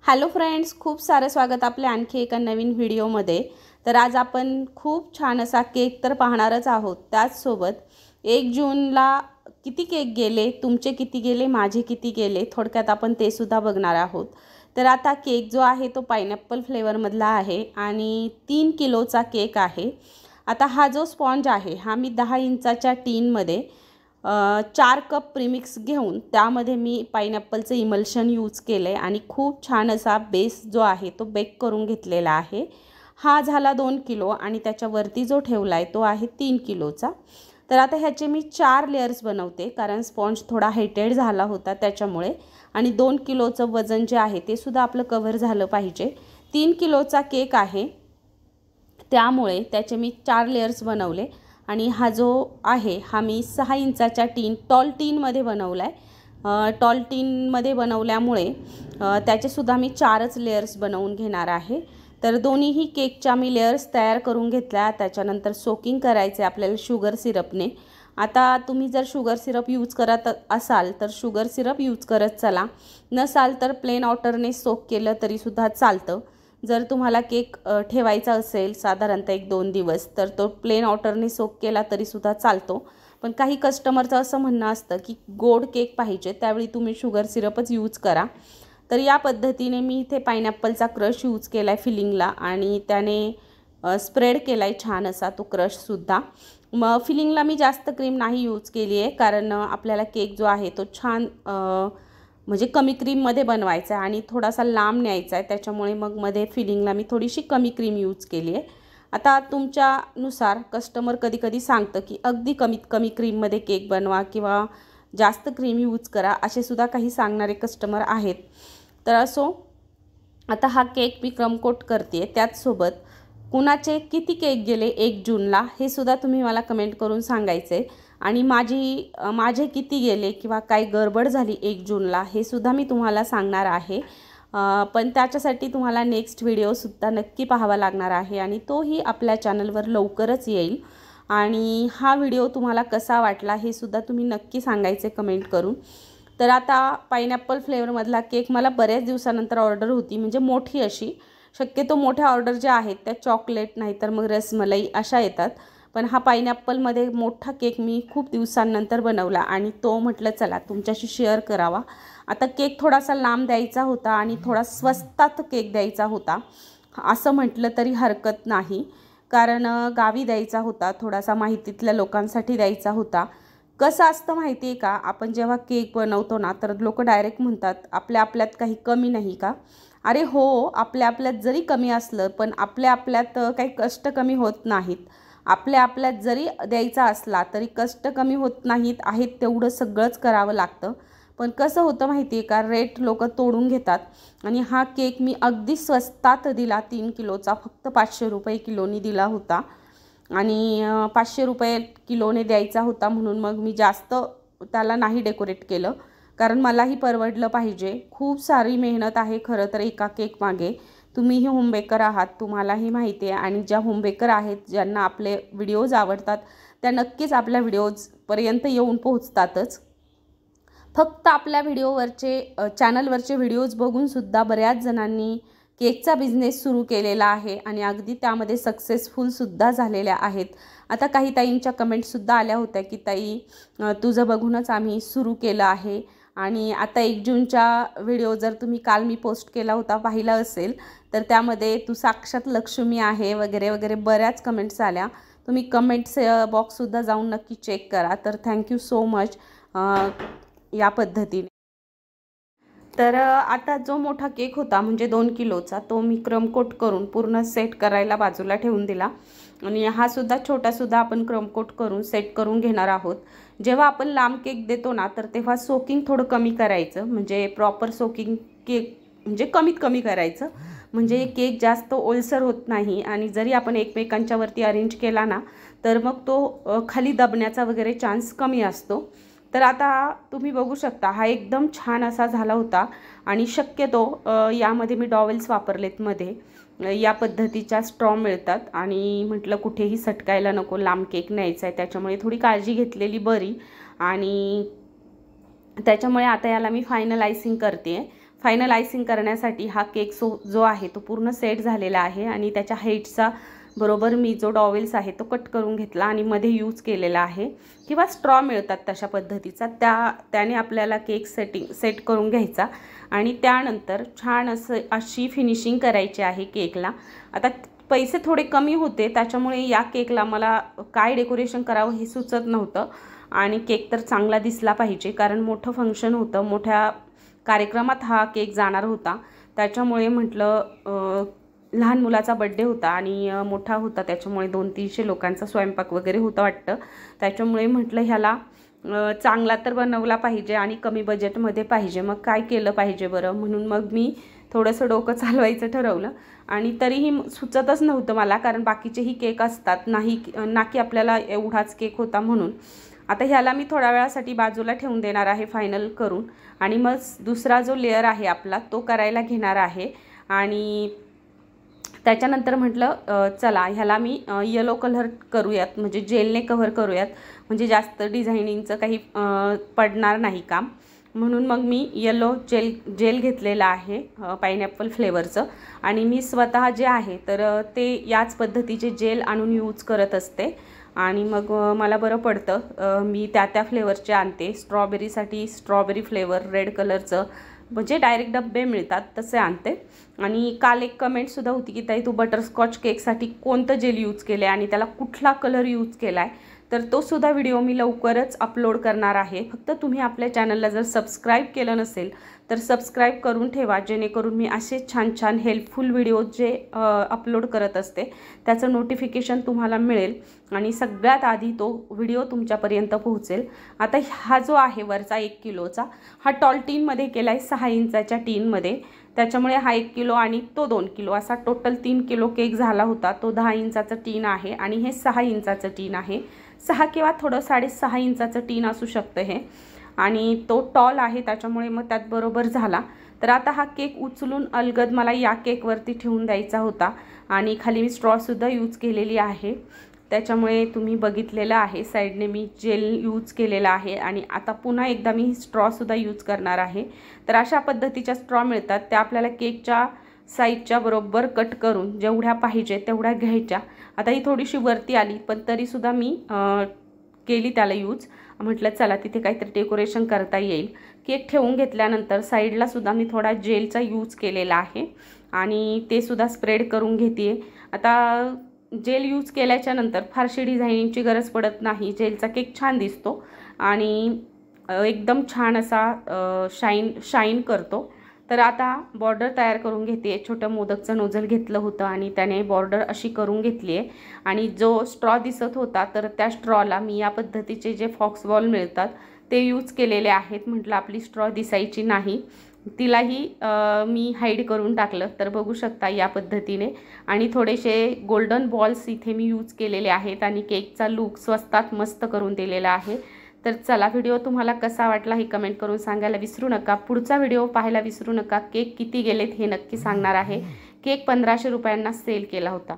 Hello friends, खूप सारं स्वागत आपल्या आणखी एका नवीन व्हिडिओमध्ये। तर आज आपण खूप छान असा केक तर पाहणारच आहोत। त्याचसोबत 1 जूनला किती केक गेले, तुमचे किती गेले, माझे किती गेले, थोडक्यात आपण ते सुद्धा बघणार आहोत। तर आता केक जो आहे तो पायनॅपल फ्लेवरमधला आहे आणि 3 किलोचा केक आहे। आता हा जो स्पॉन्ज आहे हा मी 10 इंचाच्या टीनमध्ये 4 कप प्रीमिक्स घेऊन त्यामध्ये मी पायनॅपलचं इमल्शन यूज केले आणि खूप छान असा बेस जो आहे तो बेक करून घेतलेला आहे। हा झाला 2 किलो आणि त्याच्यावरती जो ठेवला आहे तो आहे 3 किलोचा। तर आता ह्याचे मी 4 लेयर्स बनवते कारण स्पॉन्ज थोडा हेटेड झाला होता त्याच्यामुळे, आणि 2 किलोचं वजन जे आहे ते सुद्धा आपलं कव्हर झालं पाहिजे। 3 किलोचा केक आहे त्यामुळे त्याचे मी 4 लेयर्स बनवले आणि हा जो आहे हा मी 6 इंचाच्या टीन टॉल टीनमध्ये बनवला आहे। टॉल टीनमध्ये बनवल्यामुळे त्याचेसुद्धा मी 4च लेयर्स बनवून घेणार आहे। तर दोन्हीही केकच्या मी लेयर्स तयार करून घेतल्या। त्याच्यानंतर सोकिंग करायचे आपल्याला शुगर सिरपने। आता तुम्ही जर शुगर सिरप यूज करत असाल तर शुगर सिरप यूज करत चला, नसाल तर प्लेन वॉटरने सोक केलं तरीसुद्धा चालतं। जर तुम्हाला केक ठेवायचा असेल साधारणतः 1-2 दिवस तर तो प्लेन वॉटरने सोक केला तरीसुद्धा चालतो। पण काही कस्टमरचं असं म्हणणं असतं की गोड केक पाहिजे, त्यावेळी तुम्ही शुगर सिरपच यूज करा। तर या पद्धतीने मी इथे पायनॅपलचा क्रश यूज केला आहे फिलिंगला आणि त्याने स्प्रेड केला आहे छान असा तो क्रशसुद्धा। मग फिलिंगला मी जास्त क्रीम नाही यूज केली आहे कारण आपल्याला केक जो आहे तो छान म्हणजे कमी क्रीममध्ये बनवायचा आहे आणि थोडासा लांब न्यायचा आहे, त्याच्यामुळे मग मध्ये फिलिंगला मी थोडीशी कमी क्रीम यूज केली आहे। आता तुमच्यानुसार कस्टमर कधी सांगतं की अगदी कमीत कमी क्रीममध्ये केक बनवा किंवा जास्त क्रीम यूज करा, असे सुद्धा काही सांगणारे कस्टमर आहेत। तर असो, आता हा केक मी क्रम कोट करते। त्याचसोबत कुणाचे किती केक गेले 1 जूनला हे सुद्धा तुम्ही मला कमेंट करून सांगायचे आणि माझे किती गेले किंवा काय गडबड झाली 1 जूनला हे सुद्धा मी तुम्हाला सांगणार आहे। पण त्याच्यासाठी तुम्हाला नेक्स्ट व्हिडिओसुद्धा नक्की पाहावा लागणार आहे आणि तोही आपल्या चॅनलवर लवकरच येईल। आणि हा व्हिडिओ तुम्हाला कसा वाटला हे सुद्धा तुम्ही नक्की सांगायचे कमेंट करून। तर आता पायनॅपल फ्लेवरमधला केक मला बऱ्याच दिवसानंतर ऑर्डर होती, म्हणजे मोठी अशी। शक्यतो मोठ्या ऑर्डर ज्या आहेत त्या चॉकलेट नाही तर मग रसमलाई अशा येतात, पण हा पायनॅपलमध्ये मोठा केक मी खूप दिवसांनंतर बनवला आणि तो म्हटलं चला तुमच्याशी शेअर करावा। आता केक थोडासा लांब द्यायचा होता आणि थोडा स्वस्तात केक द्यायचा होता असं म्हटलं तरी हरकत नाही, कारण गावी द्यायचा होता, थोडासा माहितीतल्या लोकांसाठी द्यायचा होता। कसं असतं माहिती आहे का, आपण जेव्हा केक बनवतो ना तर लोक डायरेक्ट म्हणतात आपल्या आपल्यात काही कमी नाही का? अरे हो, आपल्या आपल्यात जरी कमी असलं पण आपल्या आपल्यात काही कष्ट कमी होत नाहीत। आपल्या आपल्यात जरी द्यायचा असला तरी कष्ट कमी होत नाहीत, आहेत तेवढं सगळंच करावं लागतं। पण कसं होतं माहिती आहे का, रेट लोक तोडून घेतात आणि हा केक मी अगदी स्वस्तात दिला। 3 किलोचा फक्त 500 रुपये किलोनी दिला होता आणि 500 रुपये किलोने द्यायचा होता म्हणून मग मी जास्त त्याला नाही डेकोरेट केलं, कारण मलाही परवडलं पाहिजे। खूप सारी मेहनत आहे खरं तर एका केक मागे। तुम्हीही होमबेकर आहात, तुम्हालाही माहिती आहे, आणि ज्या होमबेकर आहेत ज्यांना आपले व्हिडिओज आवडतात त्या नक्कीच आपल्या व्हिडिओजपर्यंत येऊन पोहोचतातच। फक्त आपल्या चॅनलवरचे व्हिडिओज बघूनसुद्धा बऱ्याच जणांनी केकचा बिझनेस सुरू केलेला आहे आणि अगदी त्यामध्ये सक्सेसफुलसुद्धा झालेल्या आहेत। आता काही ताईंच्या कमेंटसुद्धा आल्या होत्या की ताई तुझं बघूनच आम्ही सुरू केलं आहे। आणि आता 1 जूनचा व्हिडिओ जर तुम्ही काल मी पोस्ट केला होता पाहिला असेल तर त्यामध्ये तू साक्षात लक्ष्मी आहे वगैरे वगैरे बऱ्याच कमेंट्स आल्या। तुम्ही कमेंट्स बॉक्ससुद्धा जाऊन नक्की चेक करा। तर थँक्यू सो मच या पद्धतीने। तर आता जो मोठा केक होता म्हणजे 2 किलोचा तो मी क्रम कोट करून पूर्ण सेट करायला बाजूला ठेवून दिला आणि हा सुद्धा छोटासुद्धा आपण क्रम कोट करून सेट करून घेणार आहोत। जेव्हा आपण लांब केक देतो ना तर तेव्हा सोकिंग थोडं कमी करायचं, म्हणजे प्रॉपर सोकिंग केक म्हणजे कमीत कमी करायचं, म्हणजे केक जास्त ओलसर होत नाही आणि जरी आपण एकमेकांच्या वरती अरेंज केला ना तर मग तो खाली दबण्याचा वगैरे चान्स कमी असतो। तर आता तुम्ही बघू शकता हा एकदम छान असा झाला होता आणि शक्यतो यामध्ये मी डॉवेल्स वापरलेत मध्ये, या पद्धतीच्या स्ट्रॉ मिळतात आणि म्हटलं कुठेही सटकायला नको, लांब केक न्यायचा आहे त्याच्यामुळे थोडी काळजी घेतलेली बरी। आणि त्याच्यामुळे आता याला मी फायनल आयसिंग करते। फायनल आयसिंग करण्यासाठी हा केक जो आहे तो पूर्ण सेट झालेला आहे आणि त्याच्या हाईटचा बरोबर मी जो डॉवेल्स आहे तो कट करून घेतला आणि मध्ये यूज केलेला आहे, किंवा स्ट्रॉ मिळतात तशा पद्धतीचा, त्याने आपल्याला केक सेट करून घ्यायचा आणि त्यानंतर छान अशी फिनिशिंग करायची आहे केकला. आता पैसे थोडे कमी होते त्याच्यामुळे या केकला मला काय डेकोरेशन करावं हे सुचत नव्हतं आणि केक तर चांगला दिसला पाहिजे कारण मोठं फंक्शन होतं, मोठ्या कार्यक्रमात हा केक जाणार होता. त्याच्यामुळे म्हटलं लहान मुलाचा बड्डे होता आणि मोठा होता त्याच्यामुळे 200-300 लोकांचा स्वयंपाक वगैरे होता वाटतं. त्याच्यामुळे म्हटलं ह्याला चांगला तर बनवला पाहिजे आणि कमी बजेटमध्ये पाहिजे. मग काय केलं पाहिजे बरं, म्हणून मग मी थोडंसं डोकं चालवायचं ठरवलं आणि तरीही सुचतच नव्हतं मला, कारण बाकीचेही केक असतात ना की आपल्याला एवढाच केक होता म्हणून. आता ह्याला मी थोड्या वेळासाठी बाजूला ठेवून देणार आहे फायनल करून आणि मग दुसरा जो लेअर आहे आपला तो करायला घेणार आहे. आणि त्याच्यानंतर म्हटलं चला ह्याला मी येलो कलर करूयात, म्हणजे जेलने कव्हर करूयात, म्हणजे जास्त डिझायनिंगचं काही पडणार नाही काम. म्हणून मग मी येलो जेल घेतलेलं आहे पायनॅपल फ्लेवरचं आणि मी स्वतः जे आहे तर ते याच पद्धतीचे जेल आणून यूज करत असते आणि मग मला बरं पडतं. मी त्या फ्लेवरचे आणते. स्ट्रॉबेरीसाठी स्ट्रॉबेरी फ्लेवर रेड कलरचं, म्हणजे डायरेक्ट डब्बे मिळतात तसे आणते. आणि काल एक कमेंटसुद्धा होती की ताई तू बटरस्कॉच केकसाठी कोणतं जेल यूज केलं आहे आणि त्याला कुठला कलर यूज केला आहे, तर तो सुद्धा व्हिडिओ मी लवकरच अपलोड करणार आहे. फक्त तुम्ही आपल्या चॅनलला जर सबस्क्राईब केलं नसेल तर सबस्क्राईब करून ठेवा, जेणेकरून मी असे छान छान हेल्पफुल व्हिडिओ जे अपलोड करत असते त्याचं नोटिफिकेशन तुम्हाला मिळेल आणि सगळ्यात आधी तो व्हिडिओ तुमच्यापर्यंत पोहोचेल. आता हा जो आहे वरचा 1 किलोचा हा टॉल टीनमध्ये केला आहे, 6 इंचाच्या टीनमध्ये. त्याच्यामुळे हा 1 किलो आणि तो 2 किलो असा टोटल 3 किलो केक झाला होता. तो 10 इंचाचं टीन आहे आणि हे 6 इंचाचं टीन आहे. 6 किंवा थोडं 6.5 इंचाचं टीन असू शकतं हे, आणि तो टॉल आहे त्याच्यामुळे मग त्यात बरोबर झाला. तर आता हा केक उचलून अलगद मला या केकवरती ठेवून द्यायचा होता आणि खाली मी स्ट्रॉसुद्धा यूज केलेली आहे. त्याच्यामुळे तुम्ही बघितलेलं आहे साईडने मी जेल यूज केलेला आहे आणि आता पुन्हा एकदा मी स्ट्रॉसुद्धा यूज करणार आहे. तर अशा पद्धतीच्या स्ट्रॉ मिळतात, त्या आपल्याला केकच्या साईजच्या बरोबर कट करून जेवढ्या पाहिजे तेवढ्या घ्यायच्या. आता ही थोडीशी वरती आली पण तरीसुद्धा मी केली त्याला यूज. म्हटलं चला तिथे काहीतरी डेकोरेशन करता येईल. केक ठेवून घेतल्यानंतर साईडला सुद्धा मी थोडा जेलचा यूज केलेला आहे आणि ते सुद्धा स्प्रेड करून घेते. आता जेल यूज केल्याच्या नंतर फारशी डिझायनिंगची गरज पडत नाही. जेलचा केक छान दिसतो आणि एकदम छान असा शाईन करतो. तर आता बॉर्डर तयार करून घेते. छोटं मोदकचं नोझल घेतलं होतं आणि त्याने बॉर्डर अशी करून घेतली आहे आणि जो स्ट्रॉ दिसत होता तर त्या स्ट्रॉला मी या पद्धतीचे जे फॉक्स बॉल मिळतात ते यूज केलेले आहेत. म्हटलं आपली स्ट्रॉ दिसायची नाही, तिलाही मी हाईड करून टाकलं. तर बघू शकता या पद्धतीने, आणि थोडेसे गोल्डन बॉल्स इथे मी यूज केलेले आहेत आणि केकचा लूक स्वस्तात मस्त करून दिलेला आहे. तर चला, व्हिडिओ तुम्हाला कसा वाटला हे कमेंट करून सांगायला विसरू नका. पुढचा व्हिडिओ पाहायला विसरू नका. केक किती गेलेत हे नक्की सांगणार आहे. केक 1500 रुपयांना सेल केला होता.